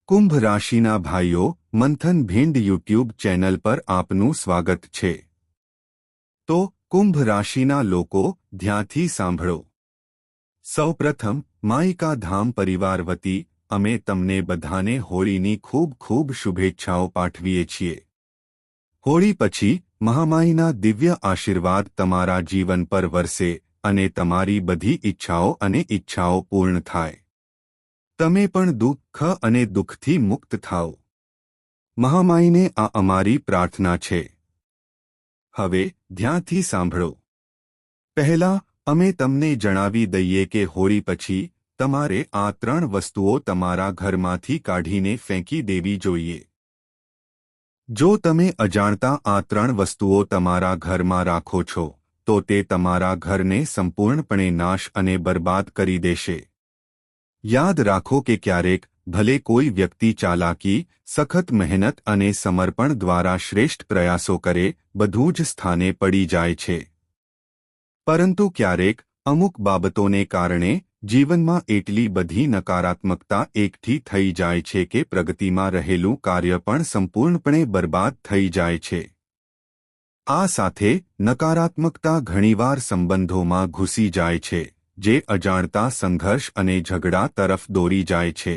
કુંભ રાશિના ભાઈઓ, મંથન ભિંડ યુટ્યુબ ચેનલ પર આપનું સ્વાગત છે। તો કુંભ રાશિના લોકો ધ્યાનથી સાંભળો। સૌપ્રથમ માઈકા ધામ પરિવાર વતી અમે તમને બધાને હોળીની ખૂબ ખૂબ શુભેચ્છાઓ પાઠવીએ છીએ। હોળી પછી મહામાઈના દિવ્ય આશીર્વાદ તમારા જીવન પર વરસે અને તમારી બધી ઈચ્છાઓ પૂર્ણ થાય। તમે પણ દુઃખ અને દુઃખથી મુક્ત થાઓ। મહામાઈને આ અમારી પ્રાર્થના છે। હવે ધ્યાનથી સાંભળો। પહેલા અમે તમને જણાવી દઈએ કે હોળી પછી તમારે આ 3 વસ્તુઓ તમારા ઘરમાંથી કાઢીને ફેંકી દેવી જોઈએ। જો તમે અજાણતા આ 3 વસ્તુઓ તમારા ઘરમાં રાખો છો તો તે તમારા ઘરને સંપૂર્ણપણે નાશ અને બરબાદ કરી દેશે। યાદ રાખો કે ક્યારેક ભલે કોઈ વ્યક્તિ ચાલાકી, સખત મહેનત અને સમર્પણ દ્વારા શ્રેષ્ઠ પ્રયાસો કરે, બધું જ સ્થાને પડી જાય છે। પરંતુ ક્યારેક અમુક બાબતોને કારણે જીવનમાં એટલી બધી નકારાત્મકતા એકઠી થઈ જાય છે કે પ્રગતિમાં રહેલું કાર્ય પણ સંપૂર્ણપણે બરબાદ થઈ જાય છે। આ સાથે નકારાત્મકતા ઘણીવાર સંબંધોમાં ઘૂસી જાય છે, જે અજાણતા સંઘર્ષ અને ઝઘડા તરફ દોરી જાય છે।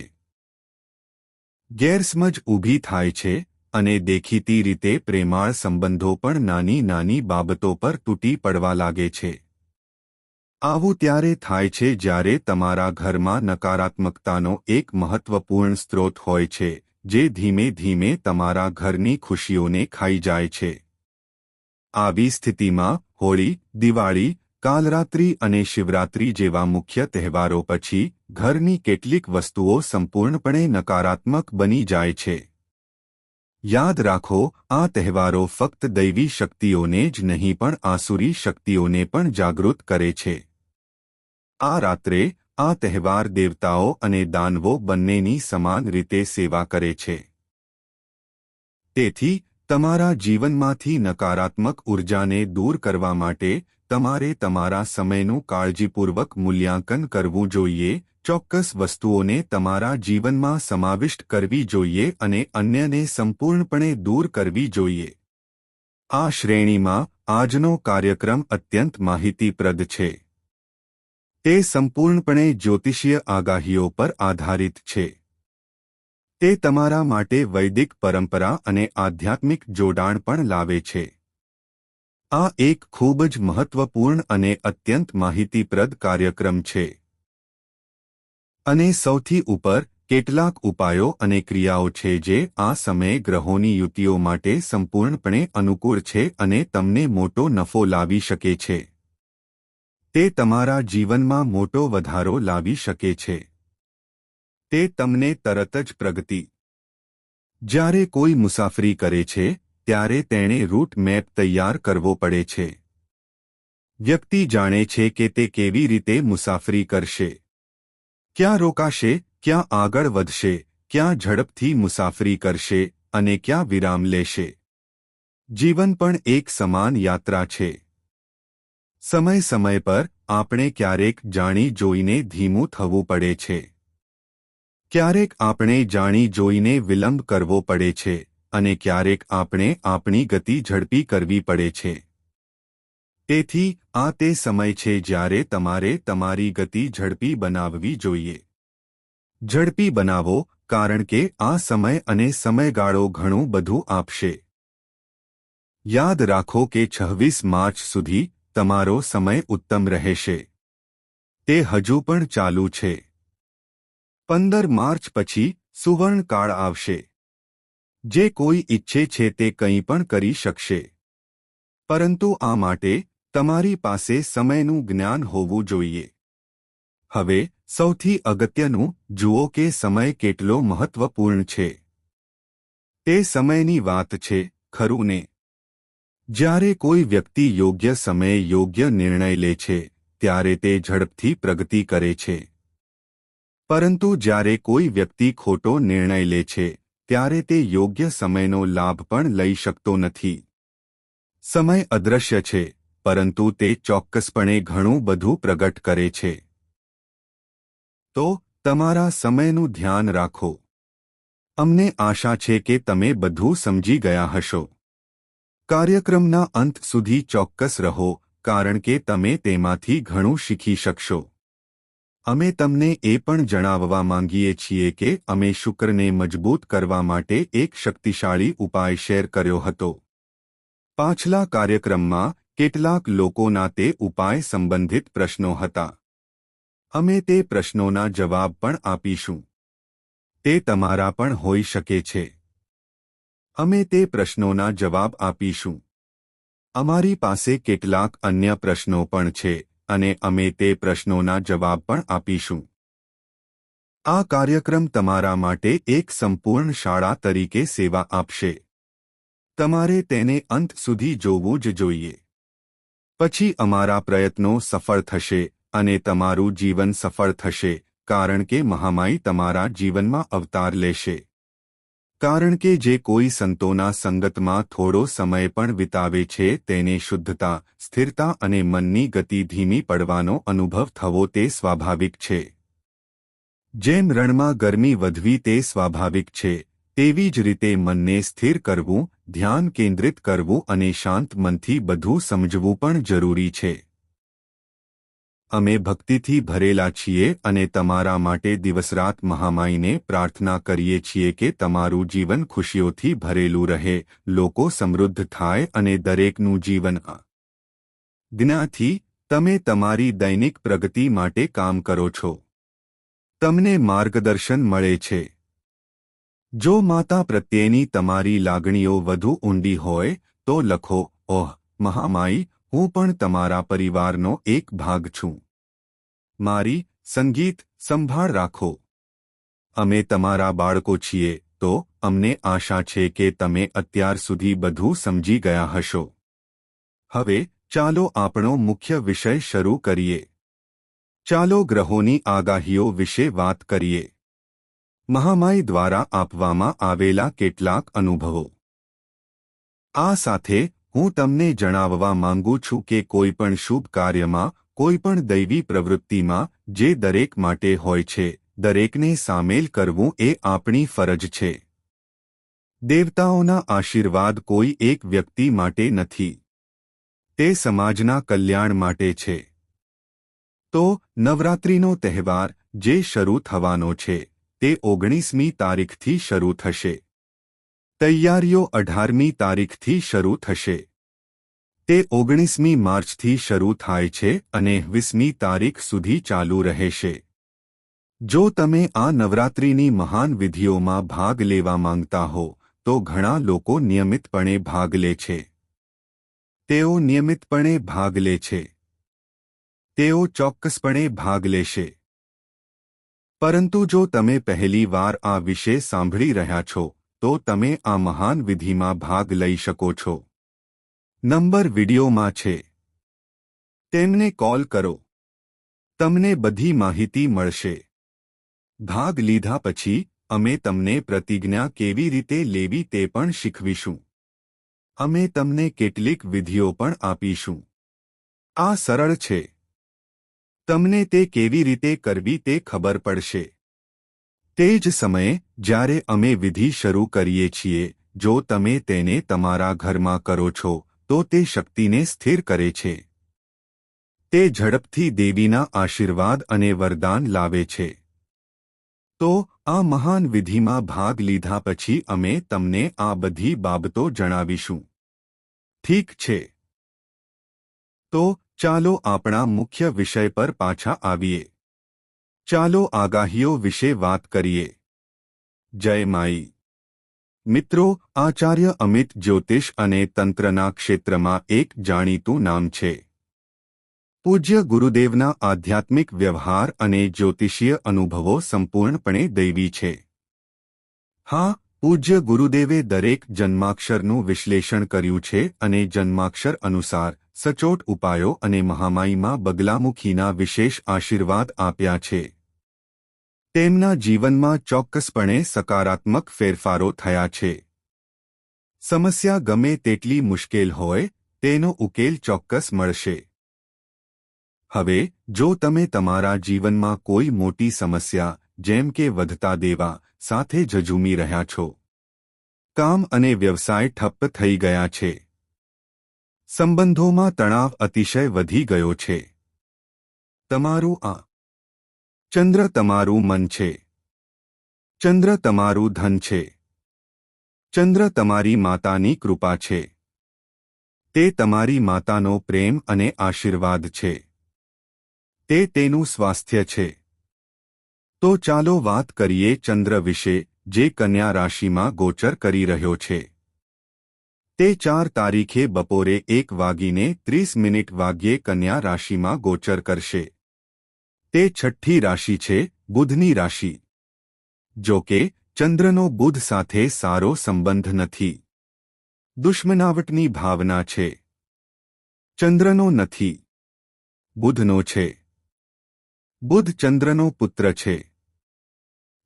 ગેરસમજ ઊભી થાય છે અને દેખીતી રીતે પ્રેમાળ સંબંધો પણ નાની નાની બાબતો પર તૂટી પડવા લાગે છે। આવું ત્યારે થાય છે જ્યારે તમારા ઘરમાં નકારાત્મકતાનો એક મહત્વપૂર્ણ સ્ત્રોત હોય છે, જે ધીમે ધીમે તમારા ઘરની ખુશીઓને ખાઈ જાય છે। આવી સ્થિતિમાં હોળી, દિવાળી, કાલરાત્રિ અને શિવરાત્રિ જેવા મુખ્ય તહેવારો પછી ઘરની કેટલીક વસ્તુઓ સંપૂર્ણપણે નકારાત્મક બની જાય છે। યાદ રાખો, આ તહેવારો ફક્ત દૈવી શક્તિઓને જ નહીં પણ આસુરી શક્તિઓને પણ જાગૃત કરે છે। આ રાત્રે આ તહેવાર દેવતાઓ અને દાનવો બંનેની સમાન રીતે સેવા કરે છે। તેથી તમારા જીવનમાંથી નકારાત્મક ઉર્જાને દૂર કરવા માટે તમારે તમારા સમયનું કાળજીપૂર્વક મૂલ્યાંકન કરવું જોઈએ, ચોક્કસ વસ્તુઓને તમારા જીવનમાં સમાવિષ્ટ કરવી જોઈએ અને અન્યને સંપૂર્ણપણે દૂર કરવી જોઈએ। આ શ્રેણીમાં આજનો કાર્યક્રમ અત્યંત માહિતીપ્રદ છે। તે સંપૂર્ણપણે જ્યોતિષીય આગાહીઓ પર આધારિત છે। તે તમારા માટે વૈદિક પરંપરા અને આધ્યાત્મિક જોડાણ પણ લાવે છે। આ એક ખૂબ જ મહત્વપૂર્ણ અને અત્યંત માહિતીપ્રદ કાર્યક્રમ છે। અને સૌથી ઉપર કેટલાક ઉપાયો અને ક્રિયાઓ છે જે આ સમયે ગ્રહોની યુતિઓ માટે સંપૂર્ણપણે અનુકૂળ છે અને તમને મોટો નફો લાવી શકે છે। તે તમારા જીવનમાં મોટો વધારો લાવી શકે છે। તે તમને તરત જ પ્રગતિ। જ્યારે કોઈ મુસાફરી કરે છે ત્યારે તેણે રૂટ મેપ તૈયાર કરવો પડે છે। વ્યક્તિ જાણે છે કે તે કેવી રીતે મુસાફરી કરશે, ક્યાં રોકાશે, ક્યાં આગળ વધશે, ક્યાં ઝડપથી મુસાફરી કરશે અને ક્યાં વિરામ લેશે। જીવન પણ એક સમાન યાત્રા છે। સમય સમય પર આપણે ક્યારેક જાણી જોઈને ધીમું થવું પડે છે। ક્યારેક આપણે જાણી જોઈને વિલંબ કરવો પડે છે અને ક્યારેક આપણે આપણી ગતિ ઝડપી કરવી પડે છે। તેથી આ તે સમય છે જ્યારે તમારે તમારી ગતિ ઝડપી બનાવવી જોઈએ। ઝડપી બનાવો, કારણ કે આ સમય અને સમયગાળો ઘણું બધું આપશે। યાદ રાખો કે 26 માર્ચ સુધી તમારો સમય ઉત્તમ રહેશે। તે હજુ પણ ચાલુ છે। 15 માર્ચ પછી સુવર્ણકાળ આવશે। જે કોઈ ઈચ્છે છે તે કંઈ પણ કરી શકશે। પરંતુ આ માટે તમારી પાસે સમયનું જ્ઞાન હોવું જોઈએ। હવે સૌથી અગત્યનું, જુઓ કે સમય કેટલો મહત્વપૂર્ણ છે। તે સમયની વાત છે, ખરું ને? જ્યારે કોઈ વ્યક્તિ યોગ્ય સમયે યોગ્ય નિર્ણય લે છે ત્યારે તે ઝડપથી પ્રગતિ કરે છે। પરંતુ જ્યારે કોઈ વ્યક્તિ ખોટો નિર્ણય લે છે ત્યારે તે યોગ્ય સમયનો લાભ પણ લઈ શકતો નથી। સમય અદૃશ્ય છે, પરંતુ તે ચોક્કસપણે ઘણું બધું પ્રગટ કરે છે। તો તમારા સમયનું ધ્યાન રાખો। અમને આશા છે કે તમે બધું સમજી ગયા હશો. કાર્યક્રમના અંત સુધી ચોક્કસ રહો, કારણ કે તમે તેમાંથી ઘણું શીખી શકશો. અમે તમને એ પણ જણાવવા માંગીએ છીએ કે અમે શુક્રને મજબૂત કરવા માટે એક શક્તિશાળી ઉપાય શેર કર્યો હતો. પાછલા કાર્યક્રમમાં કેટલાક લોકોના તે ઉપાય સંબંધિત પ્રશ્નો હતા. અમે તે પ્રશ્નોના જવાબ પણ આપીશું. તે તમારા પણ હોઈ શકે છે. અમે તે પ્રશ્નોના જવાબ આપીશું. અમારી પાસે કેટલાક અન્ય પ્રશ્નો પણ છે, અને અમે તે પ્રશ્નોના જવાબ પણ આપીશું. આ કાર્યક્રમ તમારા માટે એક સંપૂર્ણ શાળા તરીકે સેવા આપશે. તમારે તેને અંત સુધી જોવું જ જોઈએ. પછી અમારા પ્રયત્નો સફળ થશે અને તમારું જીવન સફળ થશે, કારણ કે મહામાઈ તમારા જીવનમાં અવતાર લેશે. કારણ કે જે કોઈ સંતોના સંગતમાં થોડો સમય પણ વિતાવે છે તેને શુદ્ધતા, સ્થિરતા અને મનની ગતિ ધીમી પડવાનો અનુભવ થવો તે સ્વાભાવિક છે. જેમ રણમાં ગરમી વધવી તે સ્વાભાવિક છે, તેવી જ રીતે મનને સ્થિર કરવું, ધ્યાન કેન્દ્રિત કરવું અને શાંત મનથી બધું સમજવું પણ જરૂરી છે. અમે ભક્તિથી ભરેલા છીએ અને તમારા માટે દિવસરાત મહામાઈને પ્રાર્થના કરીએ છીએ કે તમારું જીવન ખુશીઓથી ભરેલું રહે, લોકો સમૃદ્ધ થાય અને દરેકનું જીવન જ્ઞાનથી તમે તમારી દૈનિક પ્રગતિ માટે કામ કરો છો. તમને માર્ગદર્શન મળે છે. જો માતા પ્રત્યેની તમારી લાગણીઓ વધુ ઊંડી હોય તો લખો, ઓહ મહામાઈ, હું પણ તમારા પરિવારનો એક ભાગ છું. મારી સંગીત સંભાળ રાખો. અમે તમારા બાળકો છીએ, તો અમને આશા છે કે તમે અત્યાર સુધી બધું સમજી ગયા હશો. હવે ચાલો આપણો મુખ્ય વિષય શરૂ કરીએ. ચાલો ગ્રહોની આગાહીઓ વિશે વાત કરીએ. મહામાઈ દ્વારા આપવામાં આવેલા કેટલાક અનુભવો. આ સાથે હું તમને જણાવવા માંગુ છું કે કોઈપણ શુભ કાર્યમાં, કોઈપણ દૈવી પ્રવૃત્તિમાં, જે દરેક માટે હોય છે, દરેકને સામેલ કરવું એ આપણી ફરજ છે. દેવતાઓના આશીર્વાદ કોઈ એક વ્યક્તિ માટે નથી. તે સમાજના કલ્યાણ માટે છે. તો નવરાત્રિનો તહેવાર, જે શરૂ થવાનો છે, તે 19મી તારીખથી શરૂ થશે. તૈયારીઓ 18મી તારીખથી શરૂ થશે. તે 19મી માર્ચથી શરૂ થાય છે અને 20મી તારીખ સુધી ચાલુ રહેશે. જો તમે આ નવરાત્રિની મહાન વિધિઓમાં ભાગ લેવા માંગતા હો, તો ઘણા લોકો નિયમિતપણે ભાગ લે છે. તેઓ નિયમિતપણે ભાગ લે છે. તેઓ ચોક્કસપણે ભાગ લેશે. પરંતુ જો તમે પહેલી વાર આ વિશે સાંભળી રહ્યા છો, તો તમે આ મહાન વિધિમાં ભાગ લઈ શકો છો. નંબર વિડિયોમાં છે. તેમને કોલ કરો. તમને બધી માહિતી મળશે. ભાગ લીધા પછી અમે તમને પ્રતિજ્ઞા કેવી રીતે લેવી તે પણ શીખવીશું. અમે તમને કેટલીક વિધિઓ પણ આપીશું. આ સરળ છે. તમને તે કેવી રીતે કરવી તે ખબર પડશે. તે જ સમયે જ્યારે અમે વિધિ શરૂ કરીએ છીએ, જો તમે તેને તમારા ઘરમાં કરો છો, તો તે શક્તિને સ્થિર કરે છે. તે ઝડપથી દેવીના આશીર્વાદ અને વરદાન લાવે છે. તો આ મહાન વિધિમાં ભાગ લીધા પછી અમે તમને આ બધી બાબતો જણાવીશું. ઠીક છે. તો ચાલો આપણા મુખ્ય વિષય પર પાછા આવીએ. ચાલો આગાહીઓ વિશે વાત કરીએ. જય માઈ. મિત્રો, આચાર્ય અમિત જ્યોતિષ અને તંત્રના ક્ષેત્રમાં એક જાણીતું નામ છે. પૂજ્ય ગુરુદેવના આધ્યાત્મિક વ્યવહાર અને જ્યોતિષીય અનુભવો સંપૂર્ણપણે દૈવી છે. હા, પૂજ્ય ગુરુદેવે દરેક જન્માક્ષરનું વિશ્લેષણ કર્યું છે અને જન્માક્ષર અનુસાર સચોટ ઉપાયો અને મહામાઈમાં બગલામુખીના વિશેષ આશીર્વાદ આપ્યા છે. તેમના જીવનમાં ચોક્કસપણે સકારાત્મક ફેરફારો થયા છે. સમસ્યા ગમે તેટલી મુશ્કેલ હોય, તેનો ઉકેલ ચોક્કસ મળશે. હવે જો તમે તમારા જીવનમાં કોઈ મોટી સમસ્યા, જેમ કે વધતા દેવા, સાથે ઝઝૂમી રહ્યા છો. કામ અને વ્યવસાય ઠપ્પ થઈ ગયા છે. સંબંધોમાં તણાવ અતિશય વધી ગયો છે. તમારું આ ચંદ્ર તમારું મન છે. ચંદ્ર તમારું ધન છે. ચંદ્ર તમારી માતાની કૃપા છે. તે તમારી માતાનો પ્રેમ અને આશીર્વાદ છે. તે તેનું સ્વાસ્થ્ય છે. તો ચાલો વાત કરીએ ચંદ્ર વિશે, જે કન્યા રાશિમાં ગોચર કરી રહ્યો છે. તે 4 તારીખે બપોરે 1:30 વાગ્યે કન્યા રાશિમાં ગોચર કરશે. તે છઠ્ઠી રાશિ છે, બુધની રાશિ. જો કે ચંદ્રનો બુધ સાથે સારો સંબંધ નથી. દુશ્મનાવટની ભાવના છે. ચંદ્રનો નથી, બુધનો છે. બુધ ચંદ્રનો પુત્ર છે.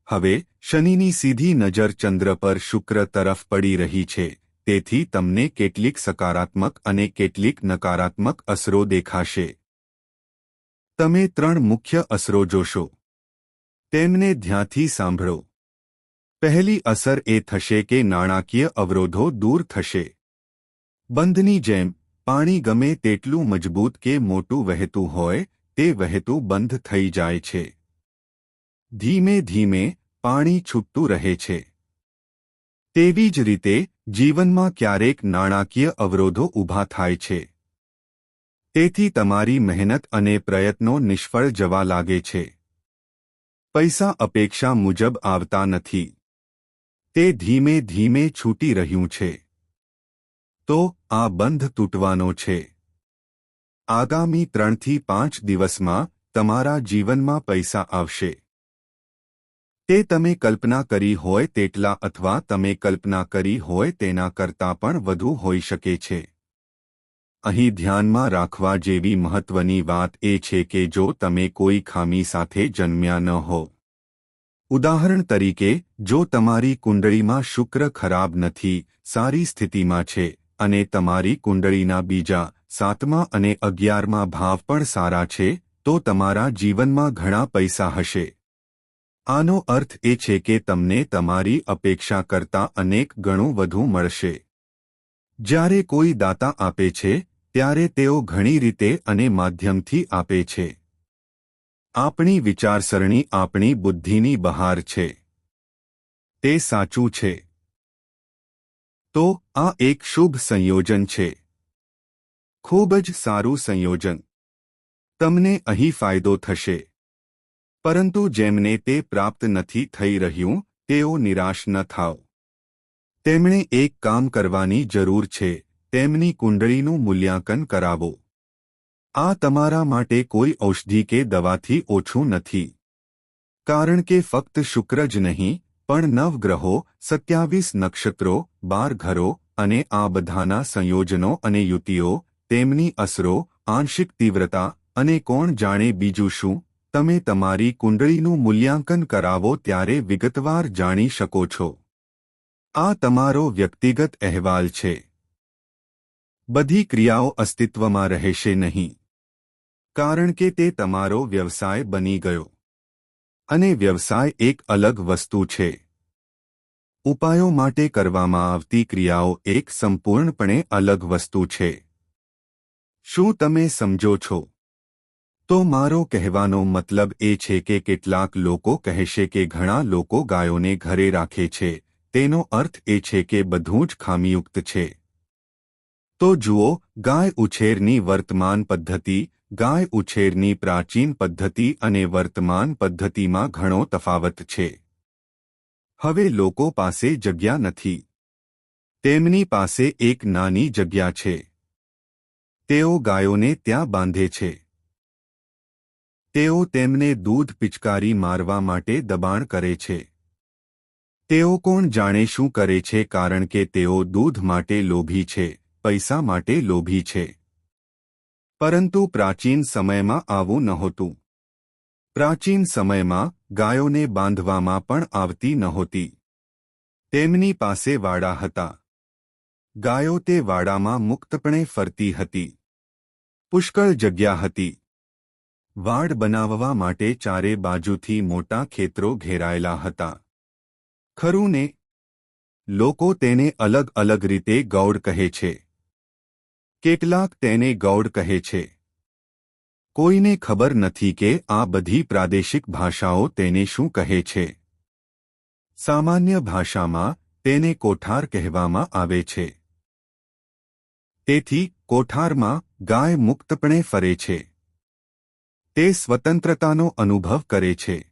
હવે શનિની સીધી નજર ચંદ્ર પર શુક્ર તરફ પડી રહી છે, તેથી તમને કેટલીક સકારાત્મક અને કેટલીક નકારાત્મક અસરો દેખાશે. તમે 3 મુખ્ય અસરો જોશો. તેમને ધ્યાનથી સાંભળો. પહેલી અસર એ થશે કે નાણાકીય અવરોધો દૂર થશે. બંધની જેમ પાણી ગમે તેટલું મજબૂત કે મોટું વહેતું હોય, તે વહેતું બંધ થઈ જાય છે. ધીમે ધીમે પાણી છૂટતું રહે છે. તેવી જ રીતે જીવનમાં ક્યારેક નાણાકીય અવરોધો ઊભા થાય છે. તેથી તમારી મહેનત અને પ્રયત્નો નિષ્ફળ જવા લાગે છે. પૈસા અપેક્ષા મુજબ આવતા નથી. તે ધીમે ધીમે છૂટી રહ્યું છે. તો આ બંધ તૂટવાનો છે. આગામી 3 થી 5 દિવસમાં તમારા જીવનમાં પૈસા આવશે. તે તમે કલ્પના કરી હોય તેટલા અથવા તમે કલ્પના કરી હોય તેના કરતાં પણ વધુ હોઈ શકે છે. અહીં ધ્યાનમાં રાખવા જેવી મહત્વની વાત એ છે કે જો તમે કોઈ ખામી સાથે જન્મ્યા ન હો. ઉદાહરણ તરીકે, જો તમારી કુંડળીમાં શુક્ર ખરાબ નથી, સારી સ્થિતિમાં છે, અને તમારી કુંડળીના બીજા, 7મા અને 11મા ભાવ પણ સારા છે, તો તમારા જીવનમાં ઘણા પૈસા હશે. આનો અર્થ એ છે કે તમને તમારી અપેક્ષા કરતાં અનેક ગણું વધુ મળશે. જ્યારે કોઈ દાતા આપે છે, ત્યારે તેઓ ઘણી રીતે અને માધ્યમથી આપે છે. આપણી વિચારસરણી આપણી બુદ્ધિની બહાર છે. તે સાચું છે. તો આ એક શુભ સંયોજન છે. ખૂબ જ સારું સંયોજન. તમને અહીં ફાયદો થશે. પરંતુ જેમને તે પ્રાપ્ત નથી થઈ રહ્યું, તેઓ નિરાશ ન થાઓ. તેમણે એક કામ કરવાની જરૂર છે, તેમની કુંડળીનું મૂલ્યાંકન કરાવો. આ તમારા માટે કોઈ ઔષધિ કે દવાથી ઓછું નથી. કારણ કે ફક્ત શુક્ર જ નહીં, પણ 9 ગ્રહો, 27 નક્ષત્રો, 12 ઘરો અને આ બધાના સંયોજનો અને યુતિઓ, તેમની અસરો, આંશિક તીવ્રતા અને કોણ જાણે બીજું શું, તમે તમારી કુંડળીનું મૂલ્યાંકન કરાવો ત્યારે વિગતવાર જાણી શકો છો. આ તમારો વ્યક્તિગત અહેવાલ છે. બધી ક્રિયાઓ અસ્તિત્વમાં રહેશે નહીં. કારણ કે તે તમારો વ્યવસાય બની ગયો. અને વ્યવસાય એક અલગ વસ્તુ છે. ઉપાયો માટે કરવામાં આવતી ક્રિયાઓ એક સંપૂર્ણપણે અલગ વસ્તુ છે. શું તમે સમજો છો? તો મારો કહેવાનો મતલબ એ છે કે કેટલાક લોકો કહેશે કે ઘણા લોકો ગાયોને ઘરે રાખે છે, તેનો અર્થ એ છે કે બધું જ ખામીયુક્ત છે. તો જુઓ, ગાય ઉછેરની વર્તમાન પદ્ધતિ, ગાય ઉછેરની પ્રાચીન પદ્ધતિ અને વર્તમાન પદ્ધતિમાં ઘણો તફાવત છે. હવે લોકો પાસે જગ્યા નથી. તેમની પાસે એક નાની જગ્યા છે. તેઓ ગાયોને ત્યાં બાંધે છે. તેઓ તેમને દૂધ પિચકારી મારવા માટે દબાણ કરે છે. તેઓ કોણ જાણે શું કરે છે કારણ કે તેઓ દૂધ માટે લોભી છે, પૈસા માટે લોભી છે. પરંતુ પ્રાચીન સમયમાં આવું નહોતું. પ્રાચીન સમયમાં ગાયોને બાંધવામાં પણ આવતી નહોતી. તેમની પાસે વાડા હતા. ગાયો તે વાડામાં મુક્તપણે ફરતી હતી. પુષ્કળ જગ્યા હતી. વાડ બનાવવા માટે ચારે બાજુથી મોટા ખેતરો ઘેરાયેલા હતા. ખરું ને? લોકો તેને અલગ અલગ રીતે ગૌડ કહે છે. કેટલાક તેને ગૌડ કહે છે. કોઈને ખબર નથી કે આ બધી પ્રાદેશિક ભાષાઓ તેને શું કહે છે. સામાન્ય ભાષામાં તેને કોઠાર કહેવામાં આવે છે. તેથી કોઠારમાં ગાય મુક્તપણે ફરે છે. તે સ્વતંત્રતાનો અનુભવ કરે છે.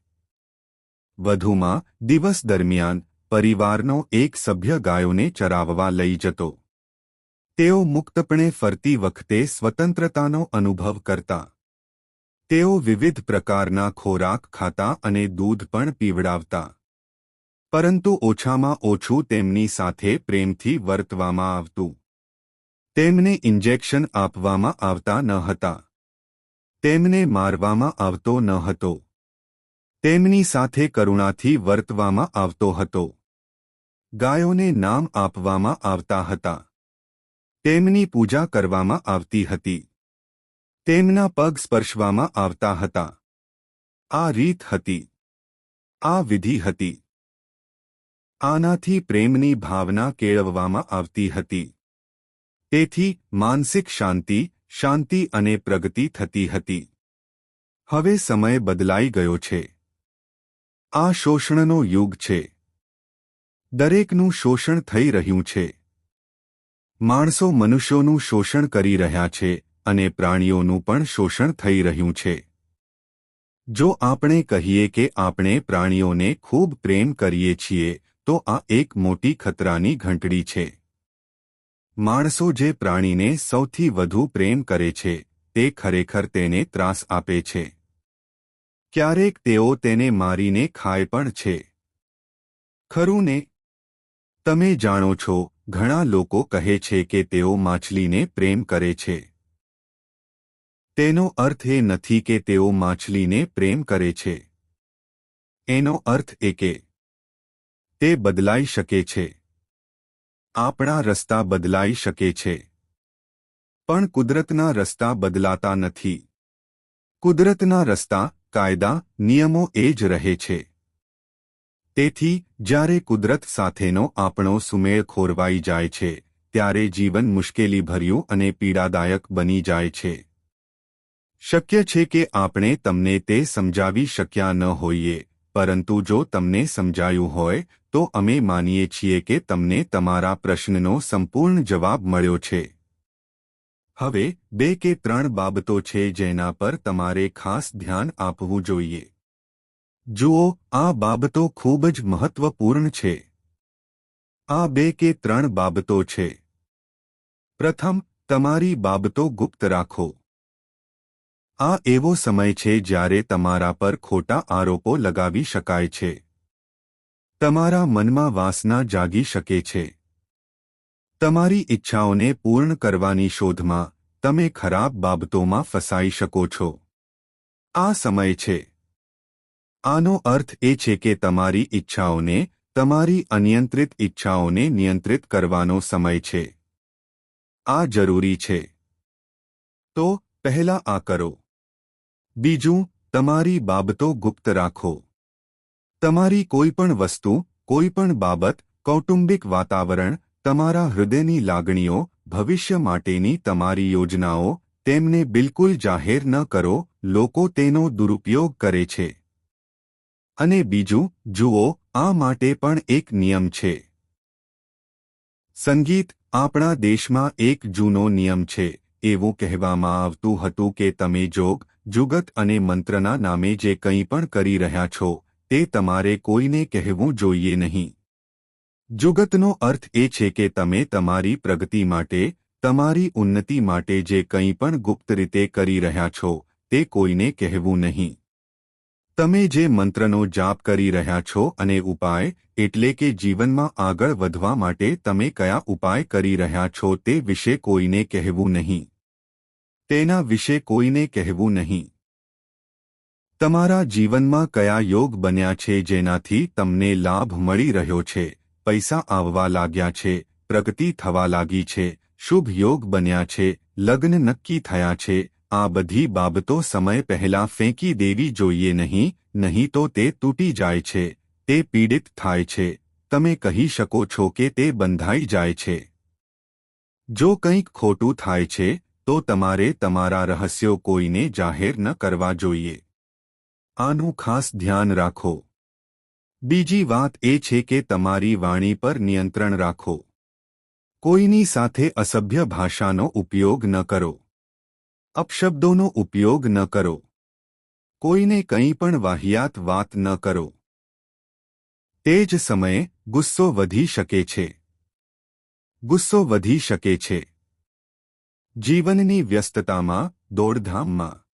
વધુમાં દિવસ દરમિયાન પરિવારનો એક સભ્ય ગાયોને ચરાવવા લઈ જતો. તેઓ મુક્તપણે ફરતી વખતે સ્વતંત્રતાનો અનુભવ કરતા. તેઓ વિવિધ પ્રકારના ખોરાક ખાતા અને દૂધ પણ પીવડાવતા. પરંતુ ઓછામાં ઓછું તેમની સાથે પ્રેમથી વર્તવામાં આવતું. તેમને ઇન્જેક્શન આપવામાં આવતા ન હતા. તેમને મારવામાં આવતો ન હતો. તેમની સાથે કરુણાથી વર્તવામાં આવતો હતો. ગાયોને નામ આપવામાં આવતા હતા. તેમની પૂજા કરવામાં આવતી હતી. તેમના પગ સ્પર્શવામાં આવતા હતા. આ રીત હતી. આ વિધિ હતી. આનાથી પ્રેમની ભાવના કેળવવામાં આવતી હતી. તેથી માનસિક શાંતિ અને પ્રગતિ થતી હતી. હવે સમય બદલાઈ ગયો છે. આ શોષણનો યુગ છે. દરેકનું શોષણ થઈ રહ્યું છે. માણસો મનુષ્યોનું શોષણ કરી રહ્યા છે અને પ્રાણીઓનું પણ શોષણ થઈ રહ્યું છે. જો આપણે કહીએ કે આપણે પ્રાણીઓને ખૂબ પ્રેમ કરીએ છીએ તો આ એક મોટી ખતરાની ઘંટડી છે. માણસો જે પ્રાણીને સૌથી વધુ પ્રેમ કરે છે તે ખરેખર તેને ત્રાસ આપે છે. ક્યારેક તેઓ તેને મારીને ખાય પણ છે. ખરું ને? તમે જાણો છો, ઘણા લોકો કહે છે કે તેઓ માછલીને પ્રેમ કરે છે. તેનો અર્થ એ નથી કે તેઓ માછલીને પ્રેમ કરે છે. એનો અર્થ એ કે તે બદલાઈ શકે છે. આપણા રસ્તા બદલાઈ શકે છે. પણ કુદરતના રસ્તા બદલાતા નથી. કુદરતના રસ્તા, કાયદા, નિયમો એ જ રહે છે. તેથી જ્યારે કુદરત સાથેનો આપણો સુમેળ ખોરવાઈ જાય છે ત્યારે જીવન મુશ્કેલીભર્યું અને પીડાદાયક બની જાય છે. શક્ય છે કે આપણે તમને તે સમજાવી શક્યા ન હોઈએ, પરંતુ જો તમને સમજાયું હોય તો અમે માનીએ છીએ કે તમને તમારા પ્રશ્નનો સંપૂર્ણ જવાબ મળ્યો છે. હવે 2 કે 3 બાબતો છે જેના પર તમારે ખાસ ધ્યાન આપવું જોઈએ. જુઓ, આ બાબતો ખૂબ જ મહત્વપૂર્ણ છે. આ 2 કે 3 બાબતો છે. પ્રથમ, તમારી બાબતો ગુપ્ત રાખો. આ એવો સમય છે જ્યારે તમારા પર ખોટા આરોપો લગાવી શકાય છે. તમારા મનમાં વાસના જાગી શકે છે. તમારી ઈચ્છાઓને પૂર્ણ કરવાની શોધમાં તમે ખરાબ બાબતોમાં ફસાઈ શકો છો. આ સમય છે. આનો અર્થ એ છે કે તમારી ઈચ્છાઓને, તમારી અનિયંત્રિત ઈચ્છાઓને નિયંત્રિત કરવાનો સમય છે. આ જરૂરી છે. તો પહેલા આ કરો. બીજું, તમારી બાબતો ગુપ્ત રાખો. તમારી કોઈપણ વસ્તુ, કોઈપણ બાબત, કૌટુંબિક વાતાવરણ, તમારા હૃદયની લાગણીઓ, ભવિષ્ય માટેની તમારી યોજનાઓ, તેમને બિલકુલ જાહેર ન કરો. લોકો તેનો દુરુપયોગ કરે છે. અને બીજું, જુઓ, આ માટે પણ એક નિયમ છે. સંગીત, આપણા દેશમાં એક જૂનો નિયમ છે. એવું કહેવામાં આવતું હતું કે તમે જોગ, જુગત અને મંત્રના નામે જે કંઈ પણ કરી રહ્યા છો તે તમારે કોઈને કહેવું જોઈએ નહીં. જુગતનો અર્થ એ છે કે તમે તમારી પ્રગતિ માટે, તમારી ઉન્નતિ માટે જે કંઈ પણ ગુપ્ત રીતે કરી રહ્યા છો તે કોઈને કહેવું નહીં. તમે જે મંત્રનો જાપ કરી રહ્યા છો અને ઉપાય, એટલે કે જીવનમાં આગળ વધવા માટે તમે કયા ઉપાય કરી રહ્યા છો તે વિશે કોઈને કહેવું નહીં. તેના વિશે કોઈને કહેવું નહીં. તમારા જીવનમાં કયા યોગ બન્યા છે જેનાથી તમને લાભ મળી રહ્યો છે, પૈસા આવવા લાગ્યા છે, પ્રગતિ થવા લાગી છે, શુભ યોગ બન્યા છે, લગ્ન નક્કી થયા છે. આ બધી બાબતો સમય પહેલા ફેંકી દેવી જોઈએ નહીં, નહીં તો તે તૂટી જાય છે, તે પીડિત થાય છે, તમે કહી શકો છો કે તે બંધાઈ જાય છે. જો કંઈક ખોટું થાય છે તો તમારે તમારા રહસ્યો કોઈને જાહેર ન કરવા જોઈએ. આનું ખાસ ધ્યાન રાખો. બીજી વાત એ છે કે તમારી વાણી પર નિયંત્રણ રાખો. કોઈની સાથે અસભ્ય ભાષાનો ઉપયોગ ન કરો. અપશબ્દોનો ઉપયોગ ન કરો. કોઈને કંઈ પણ વાહિયાત વાત ન કરો. તે જ સમયે ગુસ્સો વધી શકે છે. ગુસ્સો વધી શકે છે. જીવનની વ્યસ્તતામાં, દોડધામમાં